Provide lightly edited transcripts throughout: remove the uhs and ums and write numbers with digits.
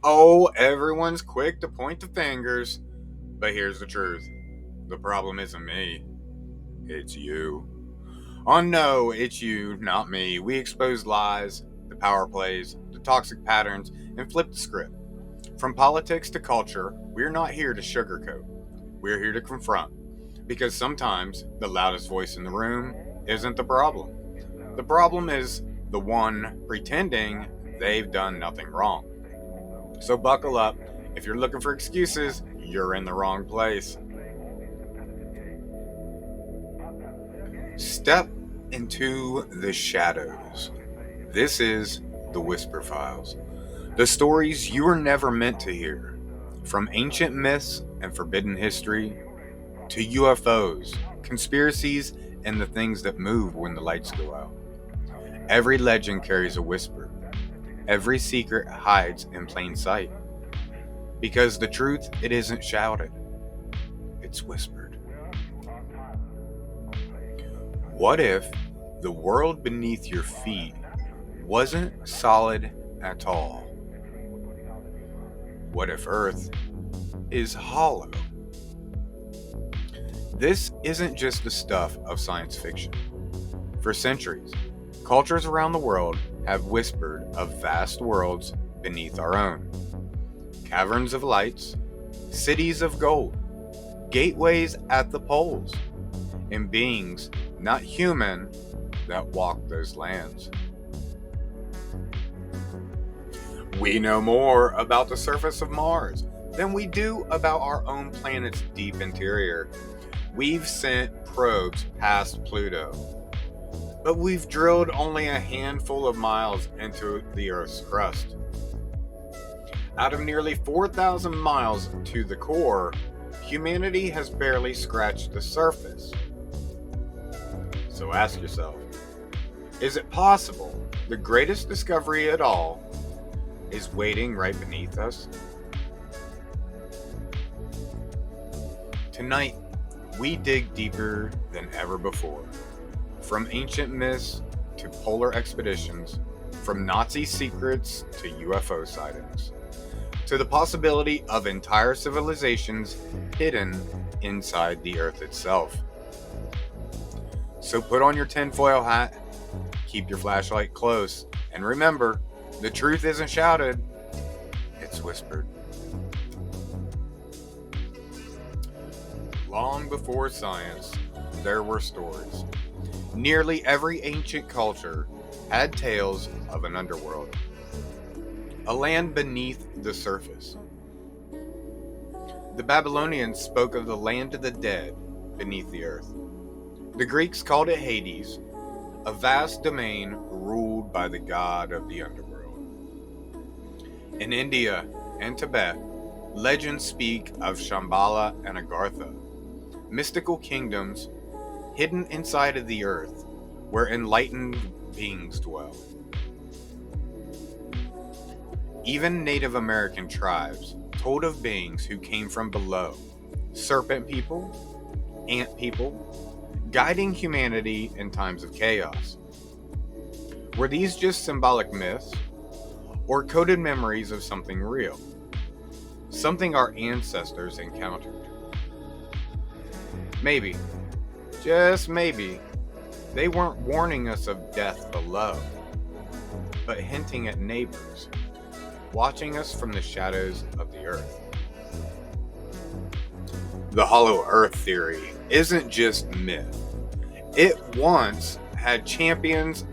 Oh, everyone's quick to point the fingers. But here's the truth. The problem isn't me. It's you. Oh no, it's you, not me. We expose lies, the power plays, the toxic patterns, and flip the script. From politics to culture, we're not here to sugarcoat. We're here to confront. Because sometimes the loudest voice in the room isn't the problem. The problem is the one pretending they've done nothing wrong. So buckle up. If you're looking for excuses, you're in the wrong place. Step into the shadows. This is the Whisper Files. The stories you were never meant to hear. From ancient myths and forbidden history to UFOs, conspiracies, and the things that move when the lights go out. Every legend carries a whisper. Every secret hides in plain sight. Because the truth, it isn't shouted, it's whispered. What if the world beneath your feet wasn't solid at all? What if Earth is hollow? This isn't just the stuff of science fiction. For centuries, cultures around the world have whispered of vast worlds beneath our own. Caverns of lights, cities of gold, gateways at the poles, and beings not human that walk those lands. We know more about the surface of Mars than we do about our own planet's deep interior. We've sent probes past Pluto, but we've drilled only a handful of miles into the Earth's crust. Out of nearly 4,000 miles to the core, humanity has barely scratched the surface. So ask yourself, is it possible the greatest discovery at all is waiting right beneath us? Tonight, we dig deeper than ever before. From ancient myths to polar expeditions, from Nazi secrets to UFO sightings, to the possibility of entire civilizations hidden inside the Earth itself. So put on your tinfoil hat, keep your flashlight close, and remember, the truth isn't shouted, it's whispered. Long before science, there were stories. Nearly every ancient culture had tales of an underworld, a land beneath the surface. The Babylonians spoke of the land of the dead beneath the earth. The Greeks called it Hades, a vast domain ruled by the god of the underworld. In India and Tibet, legends speak of Shambhala and Agartha, mystical kingdoms hidden inside of the earth where enlightened beings dwell. Even Native American tribes told of beings who came from below, serpent people, ant people, guiding humanity in times of chaos. Were these just symbolic myths, or coded memories of something real? Something our ancestors encountered? Maybe, just maybe, they weren't warning us of death below, but hinting at neighbors, watching us from the shadows of the earth. The hollow earth theory isn't just myth. It once had champions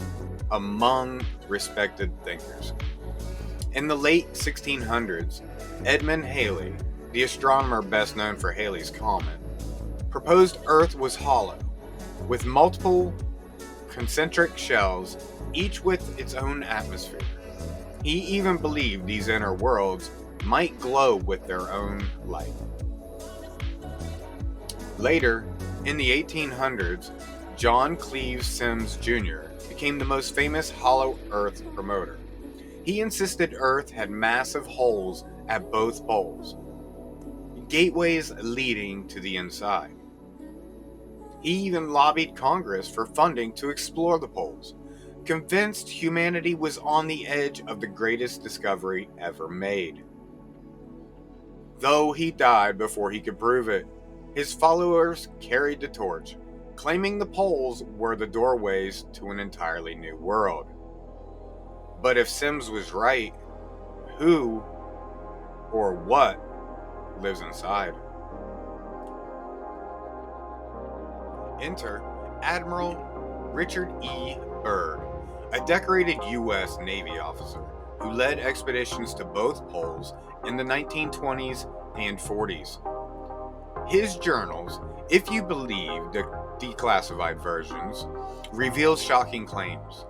among respected thinkers. In the late 1600s, Edmund Halley, the astronomer best known for Halley's Comet, proposed Earth was hollow, with multiple concentric shells, each with its own atmosphere. He even believed these inner worlds might glow with their own light. Later, in the 1800s, John Cleves Sims Jr. became the most famous hollow Earth promoter. He insisted Earth had massive holes at both poles, gateways leading to the inside. He even lobbied Congress for funding to explore the poles, convinced humanity was on the edge of the greatest discovery ever made. though he died before he could prove it. His followers carried the torch, claiming the poles were the doorways to an entirely new world. But if Sims was right, who or what lives inside? Enter Admiral Richard E. Byrd, a decorated U.S. Navy officer who led expeditions to both poles in the 1920s and 40s. His journals, if you believe the declassified versions, reveal shocking claims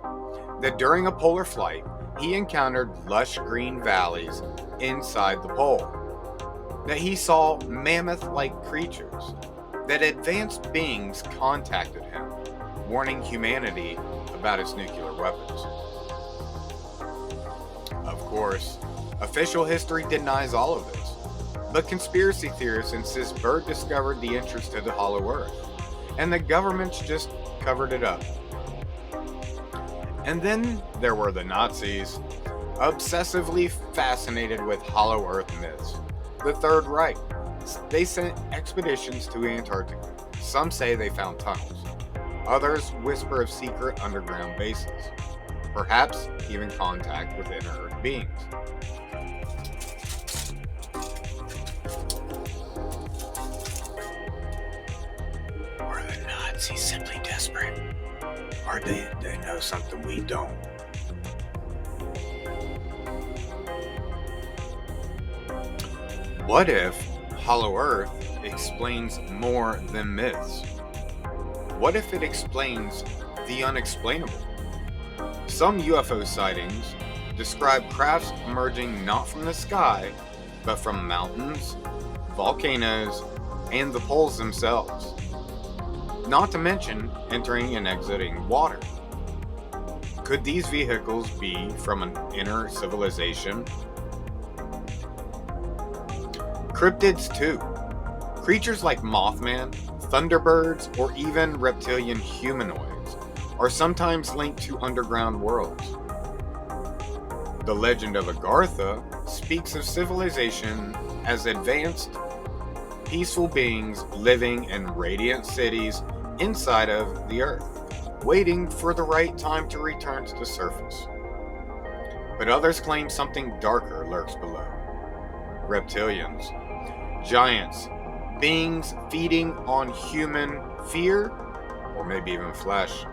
that during a polar flight, he encountered lush green valleys inside the pole, that he saw mammoth-like creatures, that advanced beings contacted him, warning humanity about its nuclear weapons. Of course, official history denies all of this, but conspiracy theorists insist Byrd discovered the entrance to the Hollow Earth, and the governments just covered it up. And then there were the Nazis, obsessively fascinated with Hollow Earth myths. The Third Reich. They sent expeditions to Antarctica. Some say they found tunnels. Others whisper of secret underground bases. Perhaps even contact with inner Earth beings. Are the Nazis simply desperate? Or do they know something we don't? What if Hollow Earth explains more than myths? What if it explains the unexplainable? Some UFO sightings describe crafts emerging not from the sky, but from mountains, volcanoes, and the poles themselves. Not to mention entering and exiting water. Could these vehicles be from an inner civilization? Cryptids too. Creatures like Mothman, Thunderbirds, or even reptilian humanoids are sometimes linked to underground worlds. The legend of Agartha speaks of civilization as advanced, peaceful beings living in radiant cities inside of the Earth, waiting for the right time to return to the surface. But others claim something darker lurks below. Reptilians, giants, beings feeding on human fear, or maybe even flesh.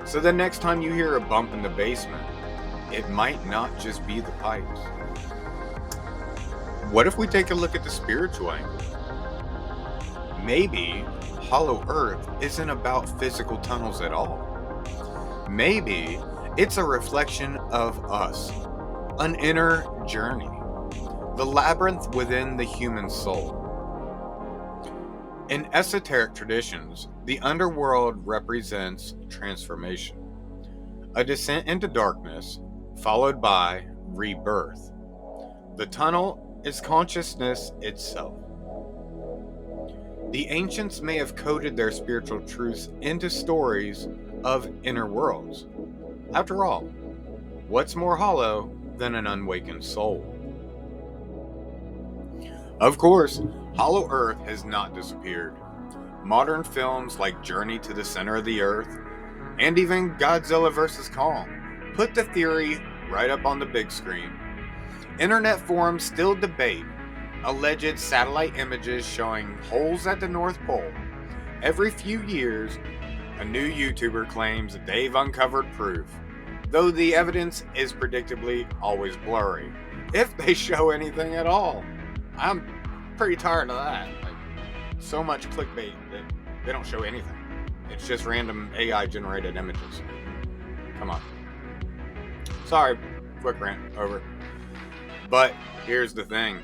So the next time you hear a bump in the basement, it might not just be the pipes. What if we take a look at the spiritual angle? Maybe Hollow Earth isn't about physical tunnels at all. Maybe it's a reflection of us, an inner journey, the labyrinth within the human soul. In esoteric traditions, the underworld represents transformation, a descent into darkness, followed by rebirth. The tunnel is consciousness itself. The ancients may have coded their spiritual truths into stories of inner worlds. After all, what's more hollow than an unawakened soul? Of course, Hollow Earth has not disappeared. Modern films like Journey to the Center of the Earth and even Godzilla vs. Kong put the theory right up on the big screen. Internet forums still debate alleged satellite images showing holes at the North Pole. Every few years, a new YouTuber claims that they've uncovered proof, though the evidence is predictably always blurry, if they show anything at all. I'm pretty tired of that. Like, so much clickbait that they don't show anything. It's just random AI generated images. Come on. Sorry, quick rant, over. But here's the thing.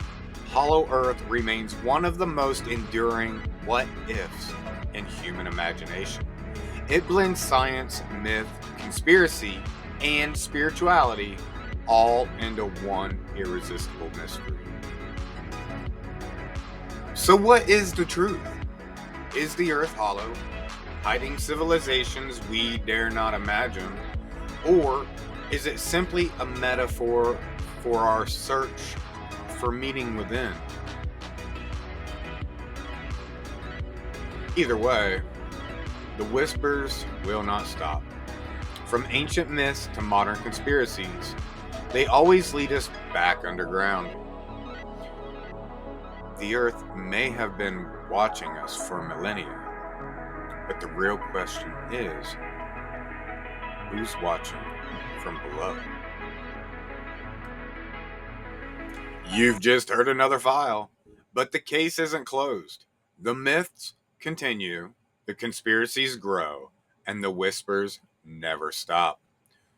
Hollow Earth remains one of the most enduring what-ifs in human imagination. It blends science, myth, conspiracy, and spirituality all into one irresistible mystery. So what is the truth? Is the Earth hollow, hiding civilizations we dare not imagine? Or is it simply a metaphor for our search for meeting within. Either way, the whispers will not stop. From ancient myths to modern conspiracies, they always lead us back underground. The Earth may have been watching us for millennia, but the real question is, who's watching from below? You've just heard another file, but the case isn't closed. The myths continue, the conspiracies grow, and the whispers never stop.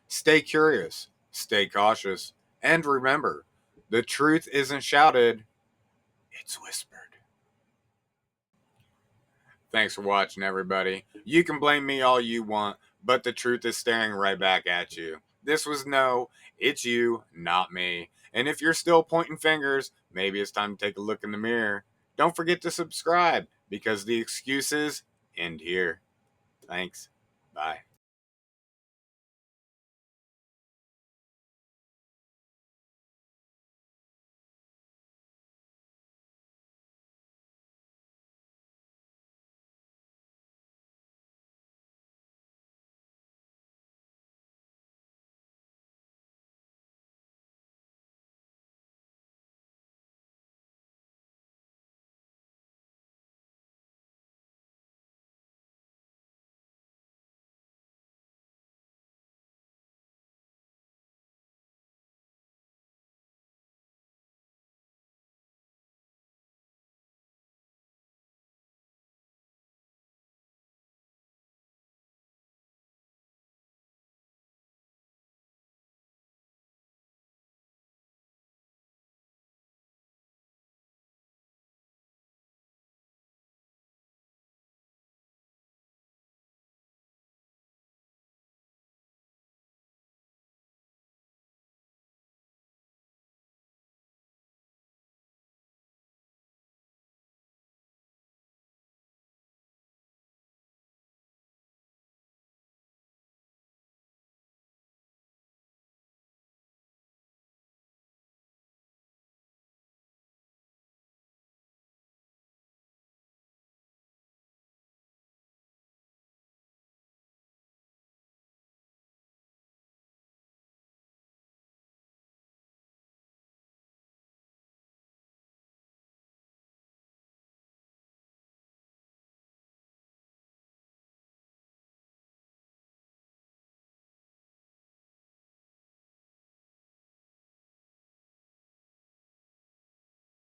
Stay curious, stay cautious, and remember, the truth isn't shouted, it's whispered. Thanks for watching, everybody. You can blame me all you want, but the truth is staring right back at you. This was no, it's you, not me. And if you're still pointing fingers, maybe it's time to take a look in the mirror. Don't forget to subscribe because the excuses end here. Thanks. Bye.